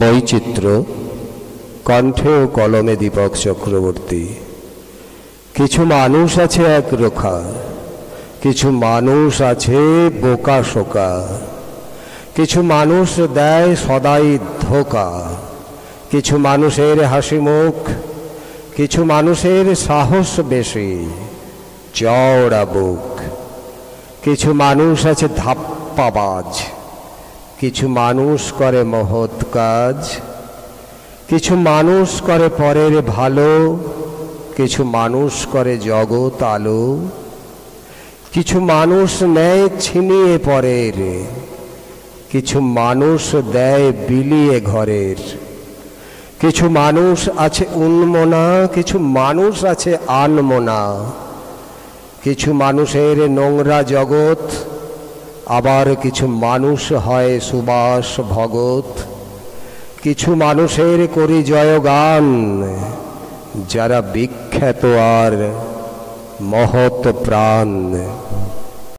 বৈচিত্র্য কণ্ঠে ও কলমে দীপক চক্রবর্তী। কিছু মানুষ আছে একরোখা, কিছু মানুষ আছে বোকা শোকা, কিছু মানুষ দেয় সদাই ধোকা, কিছু মানুষের হাসি মুখ, কিছু মানুষের সাহস বেশি চওড়া বুক, কিছু মানুষ আছে ধাপ্পাবাজ, কিছু মানুষ করে মহৎ কাজ, কিছু মানুষ করে পরের ভালো, কিছু মানুষ করে জগৎ আলো, কিছু মানুষ নেয় ছিনিয়ে পরের, কিছু মানুষ দেয় বিলিয়ে ঘরের, কিছু মানুষ আছে উন্মনা, কিছু মানুষ আছে আনমনা, কিছু মানুষের নোংরা জগৎ, আবার কিছু মানুষ হয় সুবাস ভগত, কিছু মানুষের করি জয়গান যারা বিখ্যাত আর মহৎ প্রাণ।